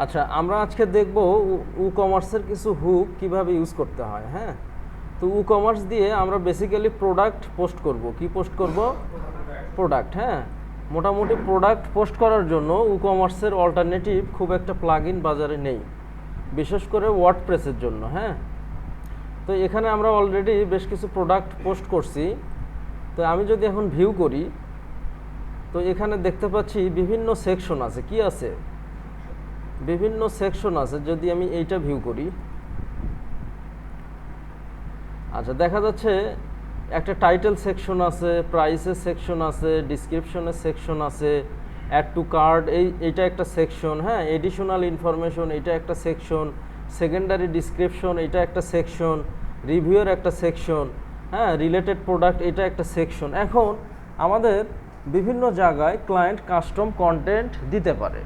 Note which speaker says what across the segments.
Speaker 1: আচ্ছা, আমরা আজকে দেখব ই কমার্সের কিছু হুক কিভাবে ইউজ করতে হয়। হ্যাঁ, তো ই কমার্স দিয়ে আমরা বেসিক্যালি প্রোডাক্ট পোস্ট করব। কি পোস্ট করব? প্রোডাক্ট। হ্যাঁ, মোটামুটি প্রোডাক্ট পোস্ট করার জন্য ই কমার্সের অল্টারনেটিভ খুব একটা প্লাগইন বাজারে নেই, বিশেষ করে ওয়ার্ডপ্রেসের জন্য। হ্যাঁ, তো এখানে আমরা অলরেডি বেশ কিছু প্রোডাক্ট পোস্ট করছি। তো আমি যদি এখন ভিউ করি, তো এখানে দেখতে পাচ্ছি বিভিন্ন সেকশন আছে। কি আছে? বিভিন্ন সেকশন আছে। যদি আমি এইটা ভিউ করি, আচ্ছা, দেখা যাচ্ছে একটা টাইটেল সেকশন আছে, প্রাইসের সেকশন আছে, ডিসক্রিপশনের সেকশন আছে, অ্যাড টু কার্ট এইটা একটা সেকশন। হ্যাঁ, এডিশনাল ইনফরমেশন এটা একটা সেকশন, সেকেন্ডারি ডিসক্রিপশন এটা একটা সেকশন, রিভিউয়ের একটা সেকশন, হ্যাঁ, রিলেটেড প্রোডাক্ট এটা একটা সেকশন। এখন আমাদের বিভিন্ন জায়গায় ক্লায়েন্ট কাস্টম কন্টেন্ট দিতে পারে।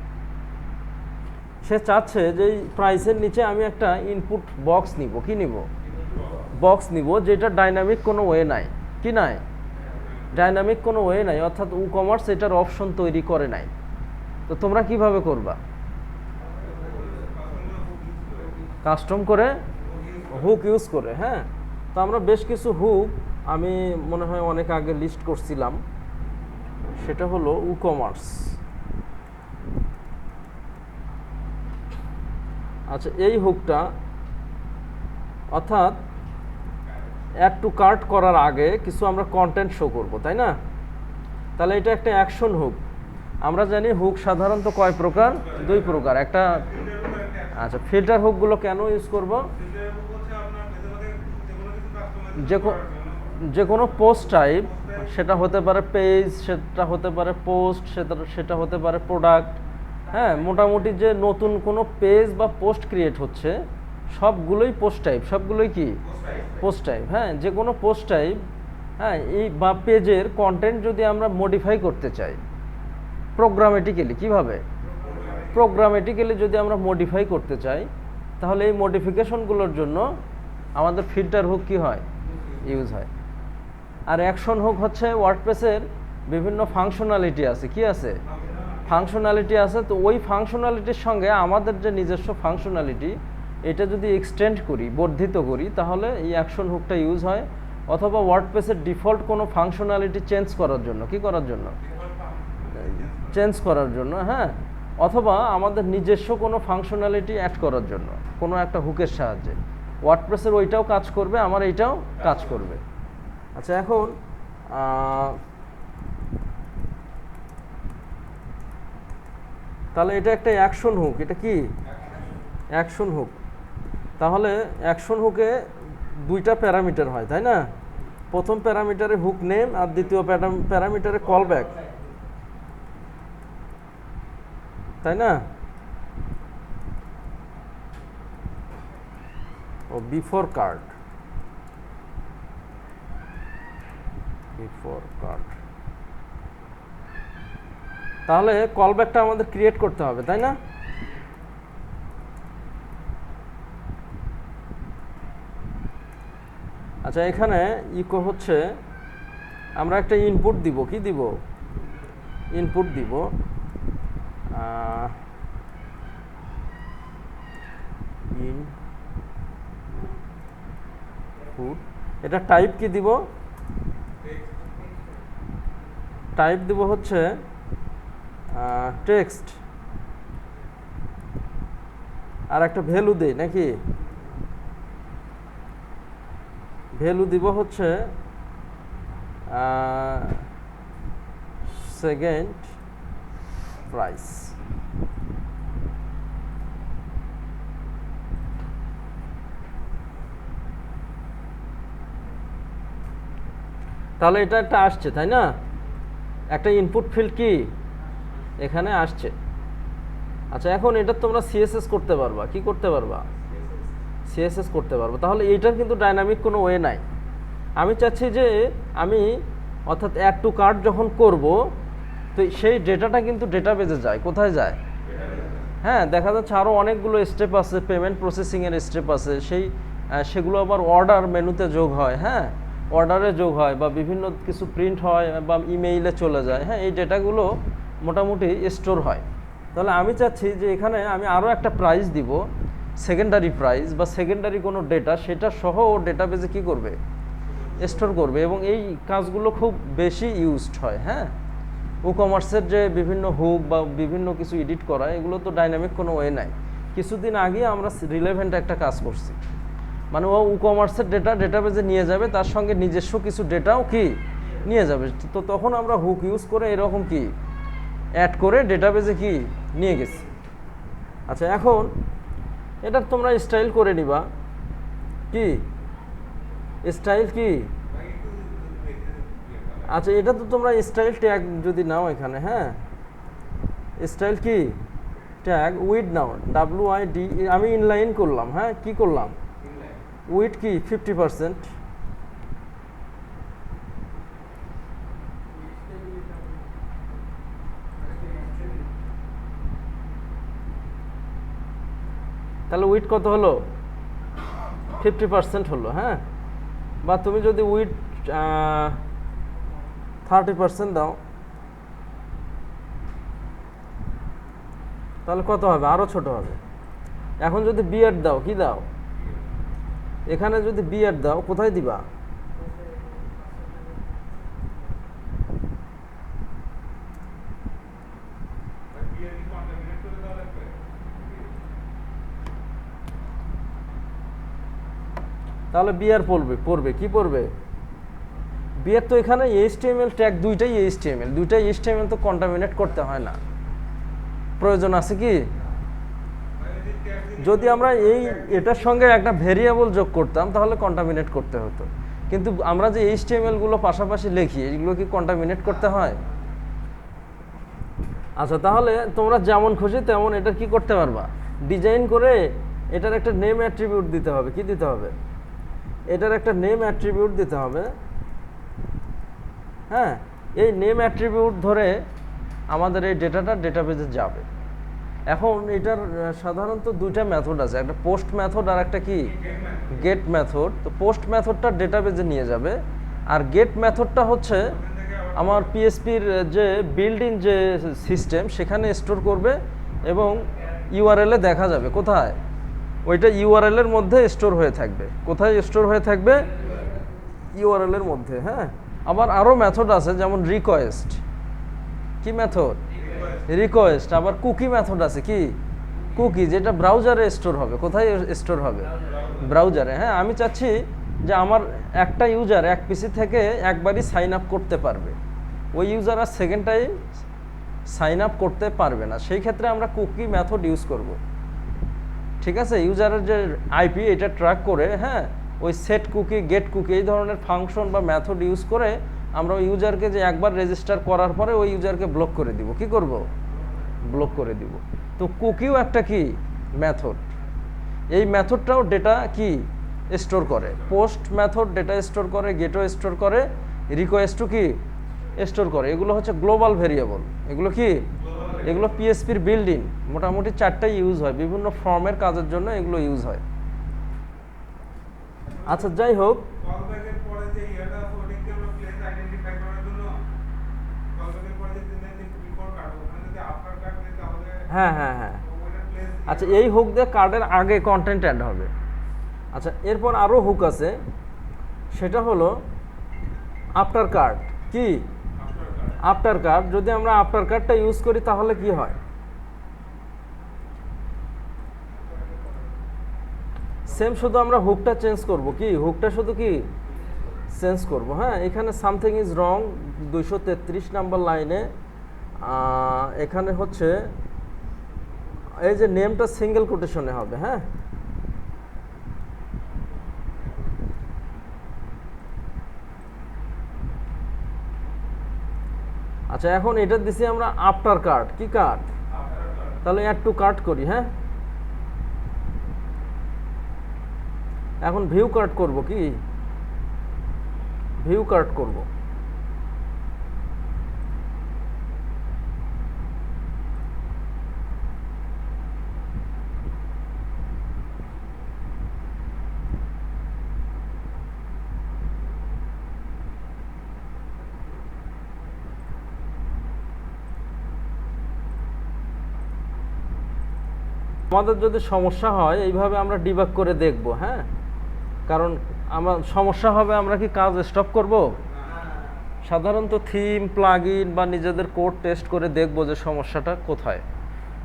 Speaker 1: সে চাচ্ছে যে এই প্রাইসের নিচে আমি একটা ইনপুট বক্স নিব। কি নিব? বক্স নিব, যেটা ডাইনামিক কোনো ওয়ে নাই। কি নাই? ডাইনামিক কোনো ওয়ে নাই, অর্থাৎ ই কমার্স এটার অপশন তৈরি করে নাই। তো তোমরা কিভাবে করবা? কাস্টম করে, হুক ইউজ করে। হ্যাঁ, তো আমরা বেশ কিছু হুক, আমি মনে হয় অনেক আগে লিস্ট করছিলাম। সেটা হলো ই কমার্স। আচ্ছা, এই হুকটা অর্থাৎ অ্যাড টু কার্ট করার আগে কিছু আমরা কন্টেন্ট শো করব, তাই না? তাহলে এটা একটা অ্যাকশন হুক। আমরা জানি হুক সাধারণত কয় প্রকার? দুই প্রকার। একটা, আচ্ছা, ফিল্টার হুকগুলো কেন ইউজ করব? যে কোনো পোস্ট টাইপ, সেটা হতে পারে পেজ, সেটা হতে পারে পোস্ট, সেটা হতে পারে প্রোডাক্ট। হ্যাঁ, মোটামুটি যে নতুন কোনো পেজ বা পোস্ট ক্রিয়েট হচ্ছে সবগুলোই পোস্ট টাইপ। সবগুলোই কি? Post type. হ্যাঁ, যে কোনো পোস্ট টাইপ, হ্যাঁ, এই বা পেজের কন্টেন্ট যদি আমরা মডিফাই করতে চাই প্রোগ্রামেটিক্যালি, কিভাবে? প্রোগ্রামেটিক্যালি যদি আমরা মডিফাই করতে চাই, তাহলে এই মডিফিকেশনগুলোর জন্য আমাদের ফিল্টার হুক কি হয়? ইউজ হয়। আর অ্যাকশন হুক হচ্ছে ওয়ার্ডপ্রেসের বিভিন্ন ফাংশনালিটি আছে। কি আছে? ফাংশনালিটি আছে। তো ওই ফাংশনালিটির সঙ্গে আমাদের যে নিজস্ব ফাংশনালিটি, এটা যদি এক্সটেন্ড করি, বর্ধিত করি, তাহলে এই অ্যাকশন হুকটা ইউজ হয়। অথবা ওয়ার্ডপ্রেসের ডিফল্ট কোনো ফাংশনালিটি চেঞ্জ করার জন্য। কি করার জন্য? চেঞ্জ করার জন্য। হ্যাঁ, অথবা আমাদের নিজস্ব কোনো ফাংশনালিটি অ্যাড করার জন্য কোনো একটা হুকের সাহায্যে ওয়ার্ডপ্রেসের ওইটাও কাজ করবে, আমার এইটাও কাজ করবে। আচ্ছা, এখন তাহলে এটা একটা অ্যাকশন হুক। এটা কি? Action hook. তাহলে অ্যাকশন হুকে দুইটা প্যারামিটার হয়, তাই না? প্রথম প্যারামিটারে হুক নেম, আর দ্বিতীয় প্যারামিটারে কল ব্যাক, তাই না? ও বিফোর কার্ড, বিফোর কার্ড। তাহলে কল ব্যাকটা আমাদের ক্রিয়েট করতে হবে, তাই না? আচ্ছা, এখানে ইকো হচ্ছে আমরা একটা ইনপুট দিব। কি দিব? ইনপুট দিব। ইনপুট, এটা টাইপ কি দিব? টাইপ দিব হচ্ছে টেক্সট। আর একটা ভ্যালু দেই নাকি? ভ্যালু দিব হচ্ছে সেকেন্ড প্রাইস। তাহলে এটা একটা আসছে, তাই না? একটা ইনপুট ফিল্ড কি এখানে আসছে। আচ্ছা, এখন এটা তোমরা সিএসএস করতে পারবা। কি করতে পারবা? সিএসএস করতে পারবো। তাহলে এইটার কিন্তু ডাইনামিক কোনো ওয়ে নাই। আমি চাচ্ছি যে আমি, অর্থাৎ অ্যাড টু কার্ট যখন করব, তো সেই ডেটাটা কিন্তু ডেটাবেজে যায়। কোথায় যায়? হ্যাঁ, দেখা যাচ্ছে আরও অনেকগুলো স্টেপ আছে, পেমেন্ট প্রসেসিংয়ের স্টেপ আছে, সেগুলো আবার অর্ডার মেনুতে যোগ হয়। হ্যাঁ, অর্ডারে যোগ হয়, বা বিভিন্ন কিছু প্রিন্ট হয়, বা ইমেইলে চলে যায়। হ্যাঁ, এই ডেটাগুলো মোটামুটি স্টোর হয়। তাহলে আমি চাচ্ছি যে এখানে আমি আরও একটা প্রাইস দিব, সেকেন্ডারি প্রাইস বা সেকেন্ডারি কোনো ডেটা, সেটা সহ ও ডেটাবেজে কী করবে, স্টোর করবে। এবং এই কাজগুলো খুব বেশি ইউজড হয়। হ্যাঁ, ই কমার্সের যে বিভিন্ন হুক বা বিভিন্ন কিছু এডিট করা, এগুলো তো ডাইনামিক কোনো ওয়ে নাই। কিছুদিন আগে আমরা রিলেভেন্ট একটা কাজ করছি, মানে ও ই কমার্সের ডেটাবেজে নিয়ে যাবে, তার সঙ্গে নিজস্ব কিছু ডেটাও কি নিয়ে যাবে। তো তখন আমরা হুক ইউজ করে এরকম কি অ্যাড করে ডেটাবেজে কি নিয়ে গেছি। আচ্ছা, এখন এটা তোমরা স্টাইল করে নিবা, কি স্টাইল কি। আচ্ছা, এটা তো তোমরা স্টাইল ট্যাগ যদি নাও এখানে, হ্যাঁ, স্টাইল কি ট্যাগ উইড নাও, WID, আমি ইনলাইন করলাম। হ্যাঁ, কি করলাম, উইড কি 50%। তাহলে উইড কত হলো, 50% হলো। হ্যাঁ, বা তুমি যদি উইড 30% দাও, তাহলে কত হবে, আরও ছোট হবে। এখন যদি বিয়ার দাও, কি দাও, এখানে যদি বিয়ার দাও, কোথায় দিবা, তাহলে বিয়ার পড়বে কি পড়বে, বিয়ার তো এখানে HTML ট্যাগ দুইটাই HTML তো কন্টামিনেট করতে হয় না, প্রয়োজন আছে কি। যদি আমরা এটার সঙ্গে একটা ভেরিয়েবল যোগ করতাম তাহলে কন্টামিনেট করতে হতো, কিন্তু আমরা যে HTML গুলো পাশাপাশি লিখি, এগুলো কি কন্টামিনেট করতে হয়। আচ্ছা, তাহলে তোমরা যেমন খুশি তেমন এটা কি করতে পারবা, ডিজাইন করে এটার একটা নেম অ্যাট্রিবিউট দিতে হবে। কি দিতে হবে, এটার একটা নেম অ্যাট্রিবিউট দিতে হবে। হ্যাঁ, এই নেম অ্যাট্রিবিউট ধরে আমাদের এই ডেটাবেজে যাবে। এখন এটার সাধারণত দুইটা মেথড আছে, একটা পোস্ট মেথড আর একটা কি গেট মেথড। তো পোস্ট মেথডটা ডেটাবেজে নিয়ে যাবে, আর গেট মেথডটা হচ্ছে আমার PHPর যে বিল্ড ইন যে সিস্টেম সেখানে স্টোর করবে এবং ইউআরএলে দেখা যাবে কোথায়, ওইটা ইউআরএলের মধ্যে স্টোর হয়ে থাকবে। কোথায় স্টোর হয়ে থাকবে, ইউআরএলের মধ্যে। হ্যাঁ, আবার আরও মেথড আছে, যেমন রিকোয়েস্ট, কি মেথড, রিকোয়েস্ট। আবার কুকি মেথড আছে, কি কুকি, যেটা ব্রাউজারে স্টোর হবে। কোথায় স্টোর হবে, ব্রাউজারে। হ্যাঁ, আমি চাচ্ছি যে আমার একটা ইউজার এক পিসি থেকে একবারই সাইন আপ করতে পারবে, ওই ইউজার আর সেকেন্ড টাইম সাইন আপ করতে পারবে না, সেই ক্ষেত্রে আমরা কুকি মেথড ইউজ করব। ঠিক আছে, ইউজারের যে আইপি এটা ট্র্যাক করে, হ্যাঁ, ওই সেট কুকি, গেট কুকি, এই ধরনের ফাংশন বা মেথড ইউজ করে আমরা ওই ইউজারকে যে একবার রেজিস্টার করার পরে ওই ইউজারকে ব্লক করে দিব। কি করব, ব্লক করে দিব। তো কুকিও একটা কি মেথড, এই মেথডটাও ডেটা কি স্টোর করে। পোস্ট মেথড ডেটা স্টোর করে, গেটও স্টোর করে, রিকোয়েস্টও কি স্টোর করে। এগুলো হচ্ছে গ্লোবাল ভেরিয়েবল। এগুলো কি, এগুলো PHPর বিল্ড ইন, মোটামুটি 4টাই ইউজ হয়, বিভিন্ন ফর্মের কাজের জন্য এগুলো ইউজ হয়। আচ্ছা, যাই হোক, হ্যাঁ হ্যাঁ হ্যাঁ, আচ্ছা, এই হুক দিয়ে কার্ডের আগে কন্টেন্ট অ্যাড হবে। আচ্ছা, এরপর আরও হুক আছে, সেটা হলো আফটার কার্ড। কি আফটার কার্ড, যদি আমরা আফটার কার্ডটা ইউজ করি তাহলে কি হয়, সেম, শুধু আমরা হুকটা চেঞ্জ করব। কি হুকটা শুধু কি চেঞ্জ করব। হ্যাঁ, এখানে সামথিং ইজ রং 233 নাম্বার লাইনে, এখানে হচ্ছে এই যে নেমটা সিঙ্গেল কোটেশনে হবে। হ্যাঁ, আচ্ছা, এখন এটা দিছি আমরা আফটার কার্ড। কি কার্ড, তাহলে অ্যাড টু কার্ট করি। হ্যাঁ, এখন ভিউ কার্ট করব। কি ভিউ কার্ট করব। আমাদের যদি সমস্যা হয় এইভাবে আমরা ডিবাগ করে দেখব, হ্যাঁ, কারণ আমার সমস্যা হবে আমরা কি কাজ স্টপ করব? সাধারণত থিম প্লাগইন বা নিজেদের কোড টেস্ট করে দেখব যে সমস্যাটা কোথায়।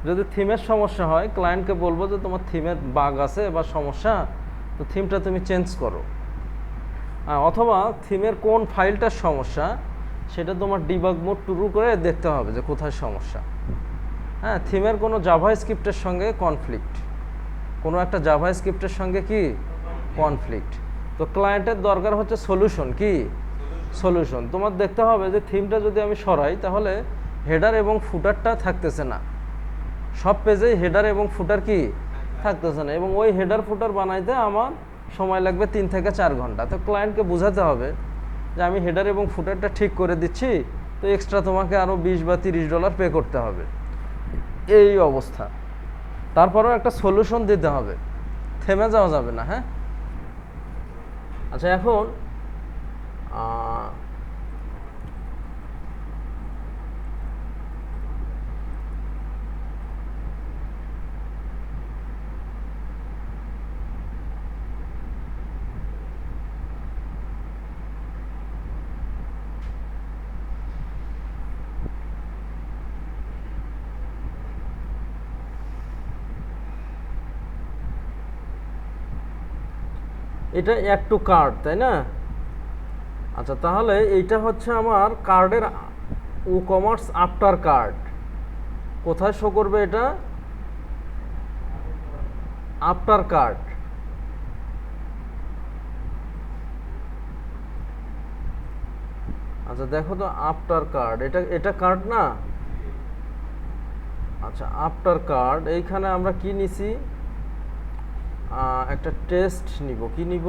Speaker 1: যদি থিমের সমস্যা হয় ক্লায়েন্টকে বলবো যে তোমার থিমের বাগ আছে বা সমস্যা, তো থিমটা তুমি চেঞ্জ করো। অথবা থিমের কোন ফাইলটার সমস্যা সেটা তোমার ডিবাগ মোড শুরু করে দেখতে হবে যে কোথায় সমস্যা। হ্যাঁ, থিমের কোনো জাভা স্ক্রিপ্টের সঙ্গে কনফ্লিক্ট, কোনো একটা জাভা স্ক্রিপ্টের সঙ্গে কি কনফ্লিক্ট। তো ক্লায়েন্টের দরকার হচ্ছে সলিউশন, কি সলিউশন। তোমার দেখতে হবে যে থিমটা যদি আমি সরাই তাহলে হেডার এবং ফুটারটা থাকতেছে না, সব পেজেই হেডার এবং ফুটার কি থাকতেছে না, এবং ওই হেডার ফুটার বানাইতে আমার সময় লাগবে 3 থেকে 4 ঘন্টা। তো ক্লায়েন্টকে বোঝাতে হবে যে আমি হেডার এবং ফুটারটা ঠিক করে দিচ্ছি, তো এক্সট্রা তোমাকে আরও $20 বা $30 পে করতে হবে, এই অবস্থা। তারপরেও একটা সলিউশন দিতে হবে, থেমে যাওয়া যাবে না। হ্যাঁ, আচ্ছা, এখন এটা অ্যাড টু কার্ড, তাই না? আচ্ছা, তাহলে এইটা হচ্ছে আমার কার্ডের ই কমার্স আফটার কার্ড। কোথায় শো করবে এটা? After card. আচ্ছা, দেখো তো আফটার কার্ড, এটা কার্ড না? আচ্ছা, আফটার কার্ড। এইখানে আমরা কি নিছি? একটা টেস্ট নিব। কি নিব?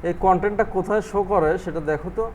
Speaker 1: এই কন্টেন্টটা কোথায় শো করে সেটা দেখো তো।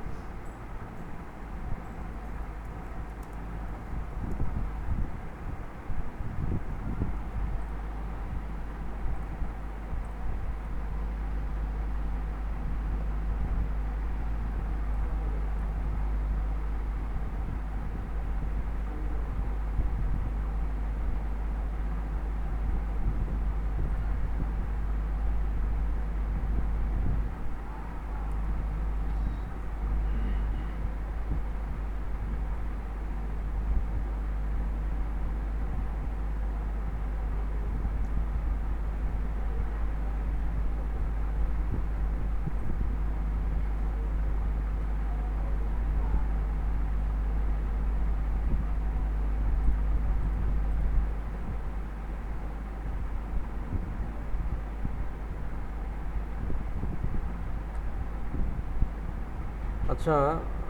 Speaker 1: আচ্ছা,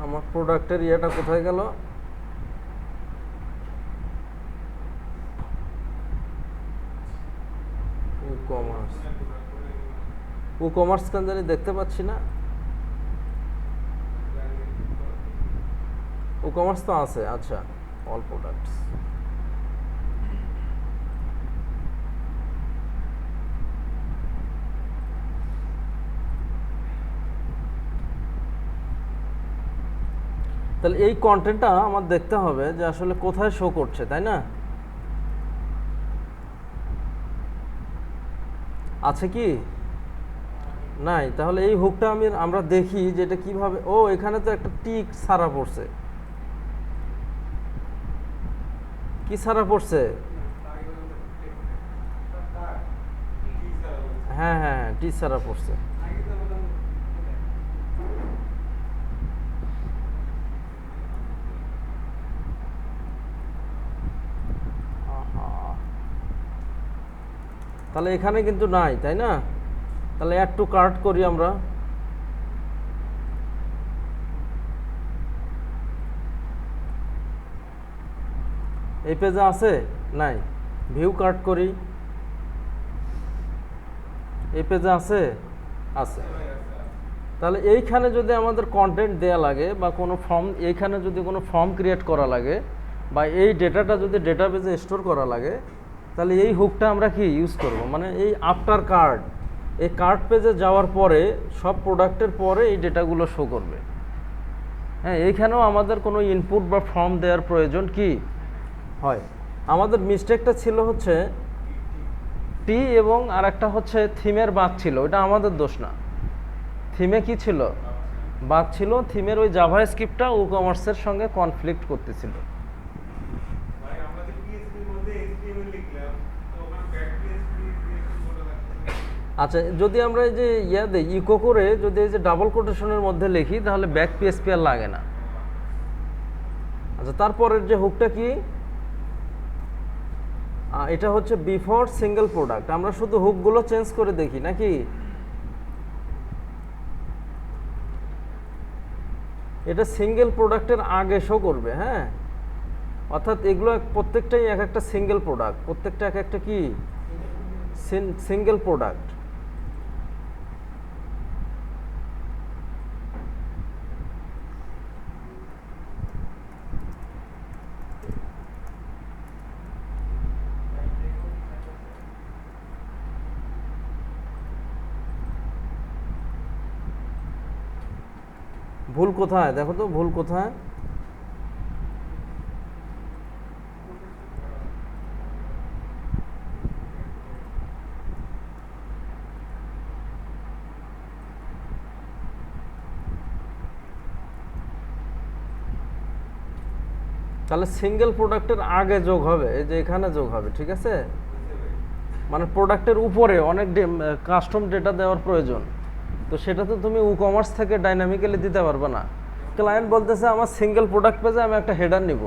Speaker 1: আমার প্রোডাক্টের ইয়েটা কোথায় গেল? ই কমার্স, ই কমার্স কেন জানি দেখতে পাচ্ছি না। ই কমার্স তো আছে। আচ্ছা, অল প্রোডাক্টস। তাহলে এই কন্টেন্টটা আমার দেখতে হবে যে আসলে কোথায় শো করছে, তাই না? আছে কি? নাই। তাহলে এই হুকটা আমরা দেখি যে এটা কিভাবে। ও, এখানে তো একটা টিক ছাড়া পড়ছে। কি ছাড়া পড়ছে? হ্যাঁ হ্যাঁ হ্যাঁ, টি ছাড়া পড়ছে। তাহলে এখানে কিন্তু নাই, তাই না? তাহলে অ্যাড টু কার্ট করি আমরা। এই পেজে আছে? নাই। ভিউ কার্ট করি। এই পেজে আছে? আছে। তাহলে এইখানে যদি আমাদের কন্টেন্ট দেয়া লাগে বা কোনো ফর্ম, এইখানে যদি কোনো ফর্ম ক্রিয়েট করা লাগে বা এই ডেটাটা যদি ডেটাবেজে স্টোর করা লাগে, তাহলে এই হুকটা আমরা কি ইউজ করব, মানে এই আফটার কার্ড, এই কার্ড পেজে যাওয়ার পরে সব প্রোডাক্টের পরে এই ডেটাগুলো শো করবে। হ্যাঁ, এইখানেও আমাদের কোনো ইনপুট বা ফর্ম দেওয়ার প্রয়োজন কি হয়। আমাদের মিস্টেকটা ছিল হচ্ছে টি এবং আর একটা হচ্ছে থিমের বাগ ছিল, ওটা আমাদের দোষ না। থিমে কি ছিল, বাগ ছিল, থিমের ওই জাভা স্ক্রিপ্টটা ই কমার্সের সঙ্গে কনফ্লিক্ট করতেছিল। আচ্ছা, যদি আমরা এই যে দেই ইকো করে যদি এই যে ডাবল কোটেশনের মধ্যে লিখি তাহলে ব্যাক পিএসপি আর লাগে না। আচ্ছা, তারপরের যে হুকটা কি, এটা হচ্ছে বিফোর সিঙ্গেল প্রোডাক্ট। আমরা শুধু হুকগুলো চেঞ্জ করে দেখি নাকি। এটা সিঙ্গেল প্রোডাক্টের আগে শো করবে। হ্যাঁ, অর্থাৎ এগুলো প্রত্যেকটাই এক একটা সিঙ্গেল প্রোডাক্ট, প্রত্যেকটা এক একটা কি সিঙ্গেল প্রোডাক্ট। ভুল কোথায় দেখো তো, ভুল কোথায়। তাহলে সিঙ্গেল প্রোডাক্টের আগে যোগ হবে, এই যে এখানে যোগ হবে, ঠিক আছে। মানে প্রোডাক্টের উপরে অনেক কাস্টম ডেটা দেওয়ার প্রয়োজন, তো সেটা তো তুমি ই কমার্স থেকে ডাইনামিক্যালি দিতে পারবে না। ক্লায়েন্ট বলতেছে আমার সিঙ্গেল প্রোডাক্ট পেজে আমি একটা হেডার নিব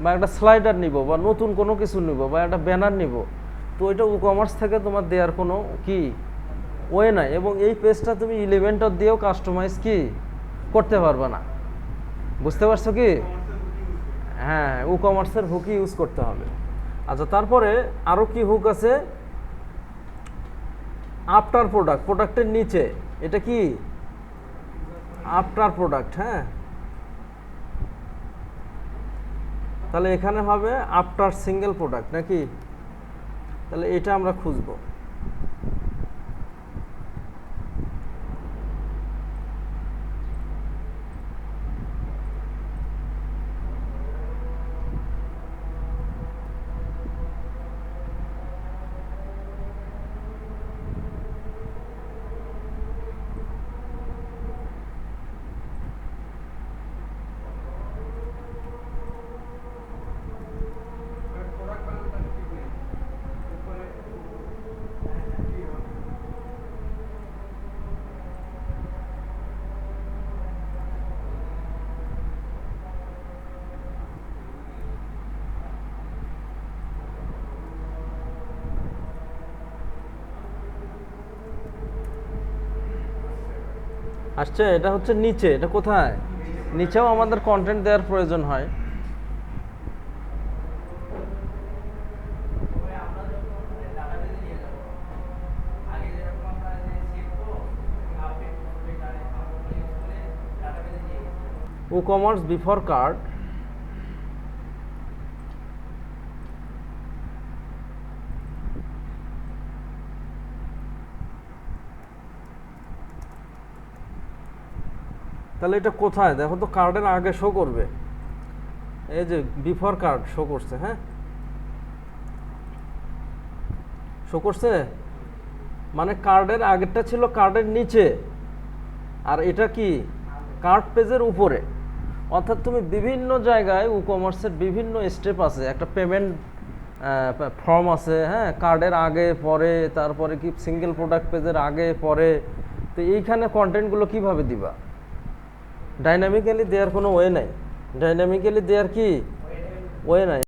Speaker 1: বা একটা স্লাইডার নিব বা নতুন কোনো কিছু নিব বা একটা ব্যানার নিব, তো ওইটা ই কমার্স থেকে তোমার দেওয়ার কোনো কি ওয়ে নাই, এবং এই পেজটা তুমি ইলেভেন্টার দিয়েও কাস্টমাইজ কি করতে পারবে না। বুঝতে পারছো কি? হ্যাঁ, ই কমার্সের হুকই ইউজ করতে হবে। আচ্ছা, তারপরে আরও কি হুক আছে, আফটার প্রোডাক্ট, প্রোডাক্টের নিচে, এটা কি আফটার প্রোডাক্ট। হ্যাঁ, তাহলে এখানে হবে আফটার সিঙ্গেল প্রোডাক্ট নাকি, তাহলে এটা আমরা খুঁজবো। আসছে, এটা হচ্ছে নিচে, এটা কোথায়, নিচেও আমাদের কন্টেন্ট দেওয়ার প্রয়োজন হয়। ই কমার্স বিফোর কার্ড, তাহলে এটা কোথায় দেখো তো, কার্ডের আগে শো করবে, এই যে বিফোর কার্ড শো করছে। হ্যাঁ, শো করছে, মানে কার্ডের আগেরটা ছিল কার্ডের নিচে, আর এটা কি কার্ড পেজের উপরে। অর্থাৎ তুমি বিভিন্ন জায়গায় ই কমার্সের বিভিন্ন স্টেপ আছে, একটা পেমেন্ট ফর্ম আছে, হ্যাঁ, কার্ডের আগে পরে, তারপরে কি সিঙ্গেল প্রোডাক্ট পেজের আগে পরে, তো এইখানে কন্টেন্টগুলো কিভাবে দিবা, ডাইনামিক্যালি দেওয়ার কোনো ওয়ে নাই, ডাইনামিক্যালি দেওয়ার কি ওয়ে নাই।